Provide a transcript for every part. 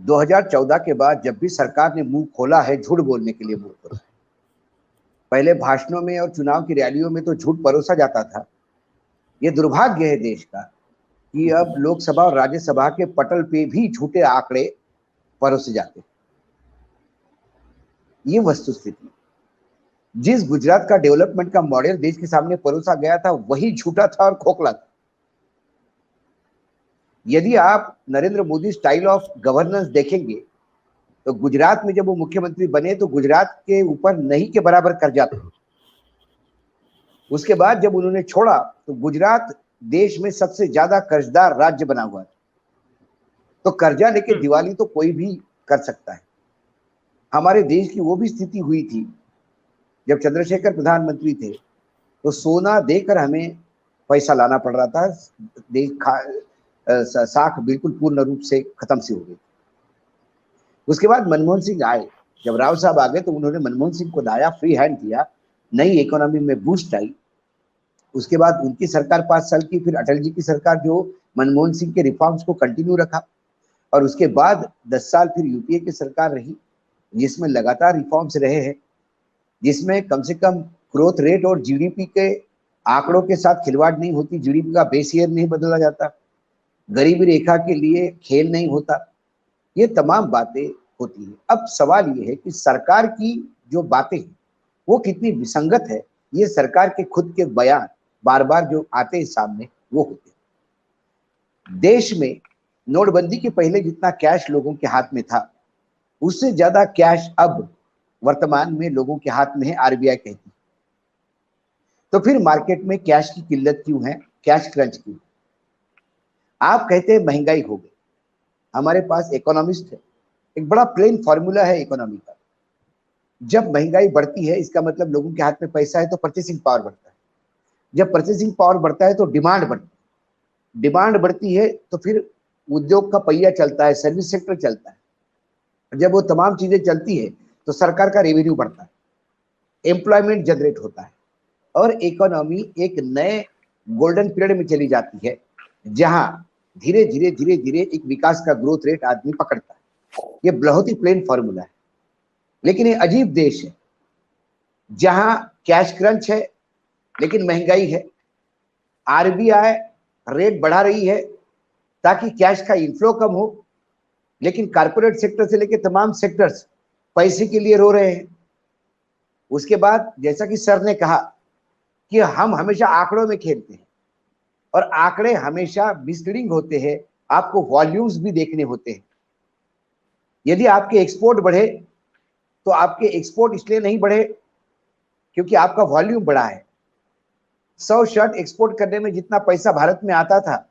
2014 के बाद जब भी सरकार ने मुंह खोला है, झूठ बोलने के लिए मुंह खोला है। पहले भाषणों में और चुनाव की रैलियों में तो झूठ परोसा जाता था। ये दुर्भाग्य है देश का कि अब लोकसभा और राज्यसभा के पटल पे भी झूठे आंकड़े परोसे जाते हैं। ये वस्तुस्थिति, जिस गुजरात का डेवलपमेंट का मॉडल देश के सामने परोसा गया था, वही झूठा था और खोखला था। यदि आप Narendra Modi style of governance देखेंगे तो गुजरात में जब वो मुख्यमंत्री बने तो गुजरात के ऊपर नहीं के बराबर कर्जा था। उसके बाद जब उन्होंने छोड़ा तो गुजरात देश में सबसे ज्यादा कर्जदार राज्य बना हुआ है। तो कर्जा लेके दिवाली तो कोई भी कर सकता है। हमारे देश की वो भी स्थिति हुई थी जब चंद्रशेखर प्रधानमंत्री थे तो सोना देकर हमें पैसा लाना पड़ रहा था। साख बिल्कुल पूर्ण रूप से खत्म सी हो गई। उसके बाद मनमोहन सिंह आए। जब राव साहब आ गए तो उन्होंने मनमोहन सिंह को लाया, फ्री हैंड दिया, नई इकोनॉमी में बूस्ट आई। उसके बाद उनकी सरकार 5 साल की, फिर अटल जी की सरकार जो मनमोहन सिंह के रिफॉर्म्स को कंटिन्यू रखा, और उसके बाद 10 साल फिर यूपीए की सरकार रही जिसमें लगातार रिफॉर्म्स रहे हैं, जिसमें कम से कम ग्रोथ रेट और जीडीपी के आंकड़ों के साथ खिलवाड़ नहीं होती, जीडीपी का बेस ईयर नहीं बदला जाता, गरीबी रेखा के लिए खेल नहीं होता, ये तमाम बातें होती है। अब सवाल ये है कि सरकार की जो बातें हैं वो कितनी विसंगत है। ये सरकार के खुद के बयान बार बार जो आते हैं सामने वो होते हैं। देश में नोटबंदी के पहले जितना कैश लोगों के हाथ में था उससे ज्यादा कैश अब वर्तमान में लोगों के हाथ में है, आरबीआई कहती है। तो फिर मार्केट में कैश की किल्लत क्यों है, कैश क्रंच क्यों? आप कहते हैं महंगाई हो गई। हमारे पास इकोनॉमिस्ट है, एक बड़ा प्लेन फॉर्मूला है इकोनॉमी का। जब महंगाई बढ़ती है इसका मतलब लोगों के हाथ में पैसा है तो परचेसिंग पावर बढ़ता है। जब परचेसिंग पावर बढ़ता है तो डिमांड बढ़ती है। डिमांड बढ़ती है तो फिर उद्योग का पहिया चलता है, सर्विस सेक्टर चलता है। जब वो तमाम चीजें चलती है तो सरकार का रेवेन्यू बढ़ता है, एम्प्लॉयमेंट जनरेट होता है और इकोनॉमी एक नए गोल्डन पीरियड में चली जाती है जहां धीरे धीरे धीरे धीरे एक विकास का ग्रोथ रेट आदमी पकड़ता है। ये बहुत ही प्लेन फॉर्मूला है। लेकिन ये अजीब देश है जहां कैश क्रंच है लेकिन महंगाई है। आरबीआई रेट बढ़ा रही है ताकि कैश का इनफ्लो कम हो, लेकिन कारपोरेट सेक्टर से लेकर तमाम सेक्टर्स पैसे के लिए रो रहे हैं। उसके बाद जैसा कि सर ने कहा कि हम हमेशा आंकड़ों में खेलते हैं और आंकड़े हमेशा मिसलीडिंग होते हैं, आपको वॉल्यूम्स भी देखने होते हैं। यदि आपके एक्सपोर्ट बढ़े तो आपके एक्सपोर्ट इसलिए नहीं बढ़े क्योंकि आपका वॉल्यूम बढ़ा है। 100 शर्ट एक्सपोर्ट करने में जितना पैसा भारत में आता था,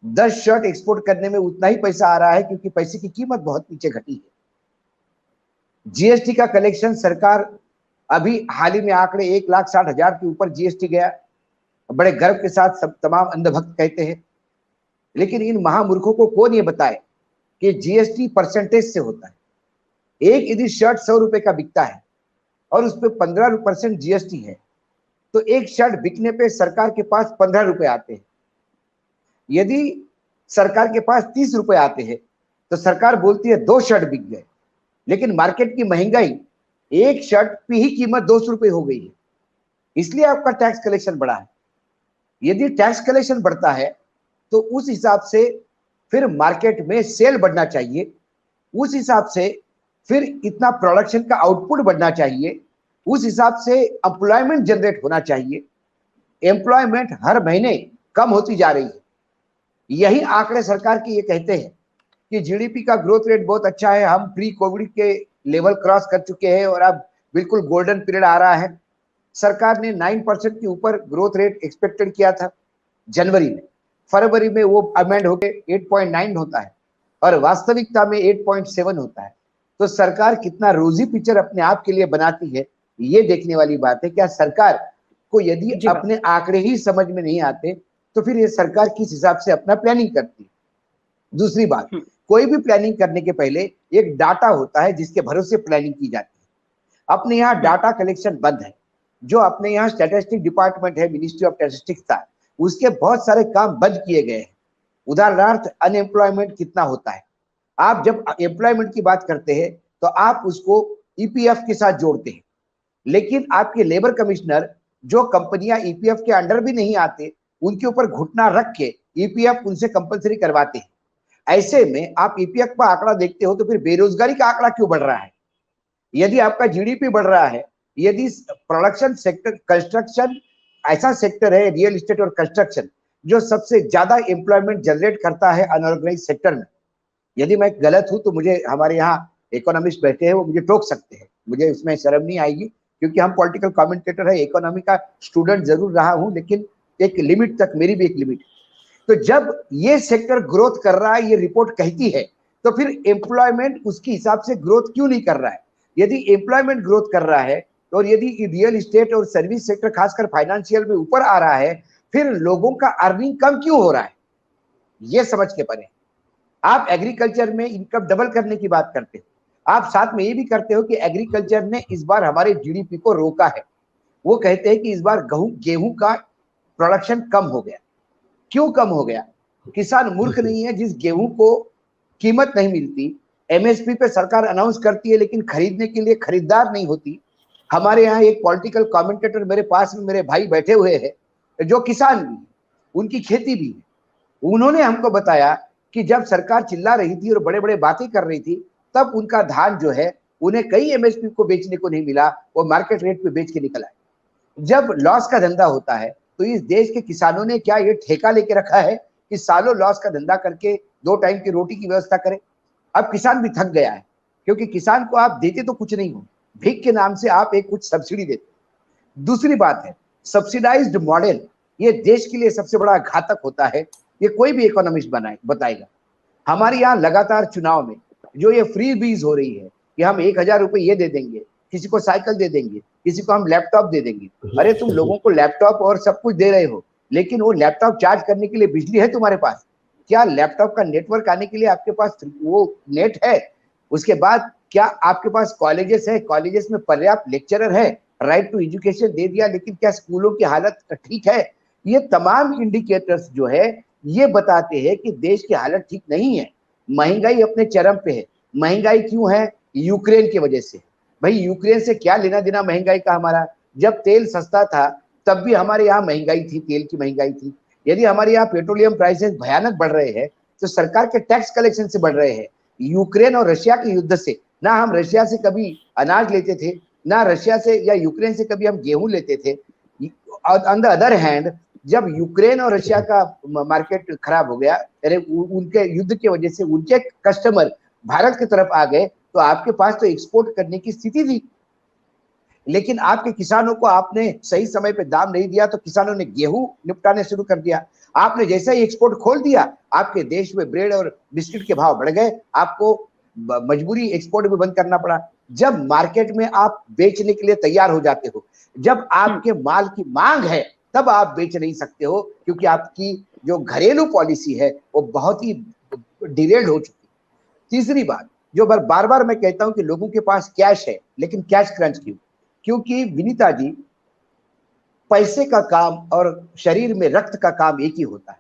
10 शर्ट एक्सपोर्ट करने में उतना ही पैसा आ रहा है क्योंकि पैसे की कीमत बहुत नीचे घटी है। जीएसटी का कलेक्शन सरकार अभी हाल ही में आंकड़े 1,60,000 के ऊपर जीएसटी गया। बड़े गर्व के साथ सब तमाम अंधभक्त कहते हैं, लेकिन इन महामूर्खों को कौन ये बताए कि जीएसटी परसेंटेज से होता है। एक यदि शर्ट 100 रुपए का बिकता है और उस पर 15% जीएसटी है तो एक शर्ट बिकने पे सरकार के पास 15 रुपए आते हैं। यदि सरकार के पास 30 रुपए आते हैं तो सरकार बोलती है 2 शर्ट बिक गए, लेकिन मार्केट की महंगाई एक शर्ट की ही कीमत 200 रुपए हो गई है, इसलिए आपका टैक्स कलेक्शन बढ़ा है। यदि टैक्स कलेक्शन बढ़ता है तो उस हिसाब से फिर मार्केट में सेल बढ़ना चाहिए, उस हिसाब से फिर इतना प्रोडक्शन का आउटपुट बढ़ना चाहिए, उस हिसाब से एम्प्लॉयमेंट जनरेट होना चाहिए। एम्प्लॉयमेंट हर महीने कम होती जा रही है। यही आंकड़े सरकार के ये कहते हैं कि जीडीपी का ग्रोथ रेट बहुत अच्छा है, हम प्री कोविड के लेवल क्रॉस कर चुके हैं और अब बिल्कुल गोल्डन पीरियड आ रहा है। सरकार ने 9% के ऊपर ग्रोथ रेट एक्सपेक्टेड किया था जनवरी में, फरवरी में वो अमेंड होकर 8.9 होता है और वास्तविकता में 8.7 होता है। तो सरकार कितना रोजी पिक्चर अपने आप के लिए बनाती है, ये देखने वाली बात है। क्या सरकार को यदि अपने आंकड़े ही समझ में नहीं आते तो फिर ये सरकार किस हिसाब से अपना प्लानिंग करती है? दूसरी बात, कोई भी प्लानिंग करने के पहले एक डाटा होता है जिसके भरोसे प्लानिंग की जाती है। अपने यहाँ डाटा कलेक्शन बंद है। जो अपने यहाँ स्टैटिस्टिक डिपार्टमेंट है, मिनिस्ट्री ऑफ स्टैटिस्टिक्स था, उसके बहुत सारे काम बंद किए गए हैं। उदाहरणार्थ अनएम्प्लॉयमेंट कितना होता है, आप जब एम्प्लॉयमेंट की बात करते हैं तो आप उसको ईपीएफ के साथ जोड़ते हैं, लेकिन आपके लेबर कमिश्नर जो कंपनियां ईपीएफ के अंडर भी नहीं आते उनके ऊपर घुटना रख के ईपीएफ उनसे कंपलसरी करवाते हैं। ऐसे में आप ईपीएफ का आंकड़ा देखते हो तो फिर बेरोजगारी का आंकड़ा क्यों बढ़ रहा है? यदि आपका जीडीपी बढ़ रहा है, यदि प्रोडक्शन सेक्टर, कंस्ट्रक्शन ऐसा सेक्टर है, रियल एस्टेट और कंस्ट्रक्शन, जो सबसे ज्यादा एम्प्लॉयमेंट जनरेट करता है अनऑर्गेनाइज सेक्टर में। यदि मैं गलत हूं तो मुझे हमारे यहाँ इकोनॉमिस्ट बैठे हैं, वो मुझे टोक सकते हैं, मुझे इसमें शर्म नहीं आएगी, क्योंकि हम पॉलिटिकल कमेंटेटर है, इकोनॉमी का स्टूडेंट जरूर रहा हूं, लेकिन एक लिमिट तक, मेरी भी एक लिमिट। तो जब ये सेक्टर ग्रोथ कर रहा है, ये रिपोर्ट कहती है, तो फिर एम्प्लॉयमेंट उसके हिसाब से ग्रोथ क्यों नहीं कर रहा है? यदि एम्प्लॉयमेंट ग्रोथ कर रहा है और यदि रियल इस्टेट और सर्विस सेक्टर खासकर फाइनेंशियल में ऊपर आ रहा है, फिर लोगों का अर्निंग कम क्यों हो रहा है? ये समझ के परे। आप एग्रीकल्चर में इनकम डबल करने की बात करते हो, आप साथ में ये भी करते हो कि एग्रीकल्चर ने इस बार हमारे जीडीपी को रोका है। वो कहते हैं कि इस बार गेहूं का प्रोडक्शन कम हो गया। क्यों कम हो गया? किसान मूर्ख नहीं है, जिस गेहूं को कीमत नहीं मिलती, एमएसपी पे सरकार अनाउंस करती है लेकिन खरीदने के लिए खरीदार नहीं होती। हमारे यहाँ एक पॉलिटिकल कमेंटेटर मेरे पास में, मेरे भाई बैठे हुए हैं जो किसान भी, उनकी खेती भी है। उन्होंने हमको बताया कि जब सरकार चिल्ला रही थी और बड़े बड़े बातें कर रही थी, तब उनका धान जो है उन्हें कई एमएसपी को बेचने को नहीं मिला, वो मार्केट रेट पे बेच के निकला है। जब लॉस का धंधा होता है तो इस देश के किसानों ने क्या ये ठेका लेके रखा है कि सालों लॉस का धंधा करके 2 टाइम की रोटी की व्यवस्था करें? अब किसान भी थक गया है, क्योंकि किसान को आप देते तो कुछ नहीं हो, भीख के नाम से आप एक कुछ सब्सिडी देते। दूसरी बात है सब्सिडाइज्ड मॉडल, ये देश के लिए सबसे बड़ा घातक होता है, ये कोई भी इकोनॉमिस्ट बताएगा। हमारे यहाँ लगातार चुनाव में जो ये फ्री बीज हो रही है कि हम 1000 रुपए ये दे देंगे, किसी को साइकिल दे देंगे, किसी को हम लैपटॉप दे देंगे। अरे तुम लोगों को लैपटॉप और सब कुछ दे रहे हो, लेकिन वो लैपटॉप चार्ज करने के लिए बिजली है तुम्हारे पास? क्या लैपटॉप का नेटवर्क आने के लिए आपके पास वो नेट है? उसके बाद क्या आपके पास कॉलेजेस है, कॉलेजेस में पर्याप्त लेक्चरर है? राइट टू एजुकेशन दे दिया, लेकिन क्या स्कूलों की हालत ठीक है? ये तमाम इंडिकेटर्स जो है ये बताते हैं कि देश की हालत ठीक नहीं है। महंगाई अपने चरम पे है। महंगाई क्यों है? यूक्रेन की वजह से। भाई यूक्रेन से क्या लेना देना महंगाई का हमारा? जब तेल सस्ता था तब भी हमारे यहाँ महंगाई थी, तेल की महंगाई थी। यदि हमारे यहाँ पेट्रोलियम प्राइसेस भयानक बढ़ रहे हैं तो सरकार के टैक्स कलेक्शन से बढ़ रहे हैं। यूक्रेन और रशिया के युद्ध से, ना हम रशिया से कभी अनाज लेते थे, ना रशिया से या यूक्रेन से कभी हम गेहूं लेते थे। ऑन द अदर हैंड, जब यूक्रेन और रशिया का मार्केट खराब हो गया, अरे उनके युद्ध की वजह से उनके कस्टमर भारत की तरफ आ गए, तो आपके पास तो एक्सपोर्ट करने की स्थिति थी। लेकिन आपके किसानों को आपने सही समय पे दाम नहीं दिया तो किसानों ने गेहूं निपटाने शुरू कर दिया। आपने जैसे ही एक्सपोर्ट खोल दिया, आपके देश में ब्रेड और बिस्किट के भाव बढ़ गए, आपको मजबूरी एक्सपोर्ट भी बंद करना पड़ा। जब मार्केट में आप बेचने के लिए तैयार हो जाते हो, जब आपके माल की मांग है, तब आप बेच नहीं सकते हो, क्योंकि आपकी जो घरेलू पॉलिसी है वो बहुत ही डिरेल्ड हो चुकी। तीसरी बात, जो बार बार मैं कहता हूं कि लोगों के पास कैश है, लेकिन कैश क्रंच क्यों? क्योंकि विनीता जी, पैसे का काम और शरीर में रक्त का काम एक ही होता है।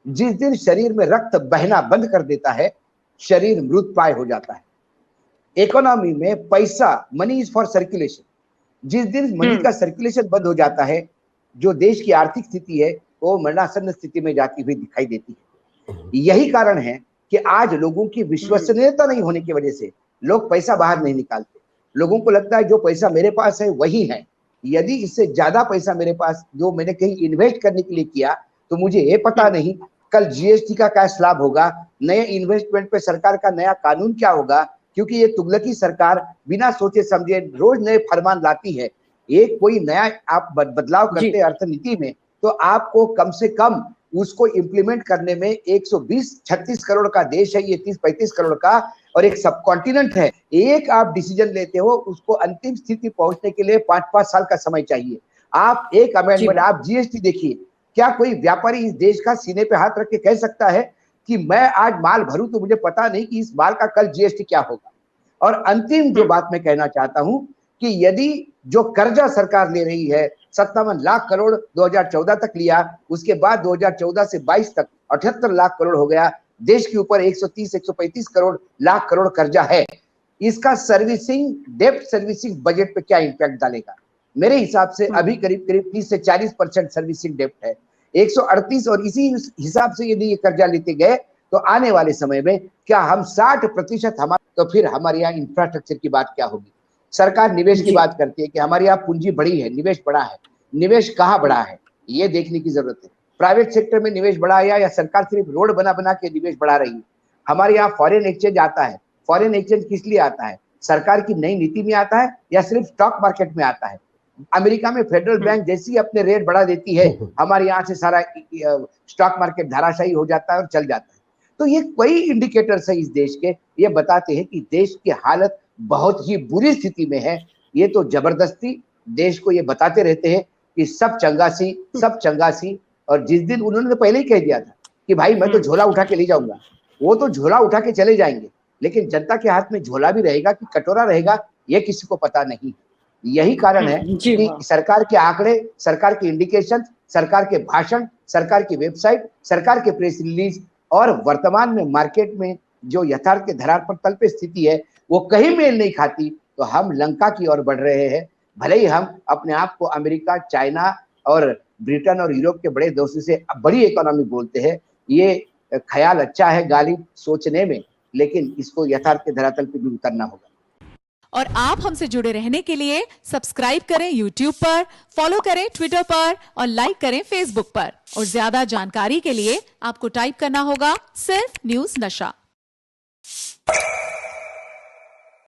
जिस दिन शरीर में रक्त बहना बंद कर देता है, शरीर मृतप्राय हो जाता है। इकोनॉमी में पैसा, मनी इज फॉर सर्कुलेशन, जिस दिन मनी का सर्कुलेशन बंद हो जाता है, जो देश की आर्थिक स्थिति है वो मरणासन्न स्थिति में जाती हुई दिखाई देती है। यही कारण है कि आज लोगों की विश्वसनीयता नहीं होने की वजह से लोग पैसा बाहर नहीं निकालते। लोगों को लगता है जो पैसा मेरे पास है वही है, यदि इससे ज्यादा पैसा मेरे पास जो मैंने कहीं इन्वेस्ट करने के लिए किया तो मुझे ये पता नहीं कल जीएसटी का क्या स्लैब होगा, नए इन्वेस्टमेंट पे सरकार का नया कानून क्या होगा, क्योंकि ये तुगलकी सरकार बिना सोचे समझे रोज नए फरमान लाती है। एक कोई नया आप बदलाव करते हैं अर्थनीति में, तो आपको कम से कम उसको इम्प्लीमेंट करने में 120-36 करोड़ का देश है ये, 30-35 करोड़ का, और एक सब कॉन्टिनेंट है। एक आप डिसीजन लेते हो, उसको अंतिम स्थिति पहुंचने के लिए 5-5 साल का समय चाहिए। आप एक अमेंडमेंट, आप जीएसटी देखिए, क्या कोई व्यापारी इस देश का सीने पे हाथ रख के कह सकता है कि मैं आज माल भरूं तो मुझे पता नहीं कि इस माल का कल जीएसटी क्या होगा? और अंतिम जो बात मैं कहना चाहता हूं कि यदि जो कर्जा सरकार ले रही है, 57 लाख करोड़ 2014 तक लिया, उसके बाद 2014 से 22 तक 78 लाख करोड़ हो गया, देश के ऊपर 130-135 करोड़ लाख करोड़ कर्जा है, इसका सर्विसिंग, डेप्ट सर्विसिंग बजट पे क्या इंपैक्ट डालेगा? मेरे हिसाब से अभी करीब करीब 30 से 40% सर्विसिंग डेप्ट है, 138, और इसी हिसाब से यदि ये कर्जा लेते गए तो आने वाले समय में क्या हम 60% हमारे, तो फिर हमारे यहाँ इंफ्रास्ट्रक्चर की बात क्या होगी? सरकार निवेश की बात करती है कि हमारे यहाँ पूंजी बढ़ी है, निवेश बढ़ा है, निवेश कहाँ बढ़ा है ये देखने की जरूरत है। प्राइवेट सेक्टर में निवेश बढ़ा है या सरकार सिर्फ रोड बना बना के निवेश बढ़ा रही है? हमारे यहाँ फॉरेन एक्सचेंज आता है, फॉरेन एक्सचेंज किस लिए आता है? सरकार की नई नीति में आता है या सिर्फ स्टॉक मार्केट में आता है? अमेरिका में फेडरल बैंक जैसी अपने रेट बढ़ा देती है, हमारे यहाँ से सारा स्टॉक मार्केट धराशायी हो जाता है और चल जाता है। तो ये कई इंडिकेटर्स है इस देश के, ये बताते हैं कि देश की हालत बहुत ही बुरी स्थिति में है। ये तो जबरदस्ती देश को ये बताते रहते हैं कि सब चंगासी, सब चंगासी, और जिस दिन उन्होंने तो पहले ही कह दिया था कि भाई मैं तो झोला उठा के ले जाऊंगा, वो तो झोला उठा के चले जाएंगे, लेकिन जनता के हाथ में झोला भी रहेगा कि कटोरा रहेगा ये किसी को पता नहीं। यही कारण है कि सरकार के आंकड़े, सरकार के इंडिकेशन, सरकार के भाषण, सरकार की वेबसाइट, सरकार के प्रेस रिलीज और वर्तमान में मार्केट में जो यथार्थ के धरार पर तल पे स्थिति है वो कहीं मेल नहीं खाती। तो हम लंका की ओर बढ़ रहे हैं। भले ही हम अपने आप को अमेरिका, चाइना और ब्रिटेन और यूरोप के बड़े दोस्तों से बड़ी इकोनॉमी बोलते हैं, ये ख्याल अच्छा है गालिब सोचने में, लेकिन इसको यथार्थ के धरातल पे भी उतरना होगा। और आप हमसे जुड़े रहने के लिए सब्सक्राइब करें YouTube पर, फॉलो करें ट्विटर पर और लाइक करें Facebook पर। और ज्यादा जानकारी के लिए आपको टाइप करना होगा सिर्फ न्यूज नशा।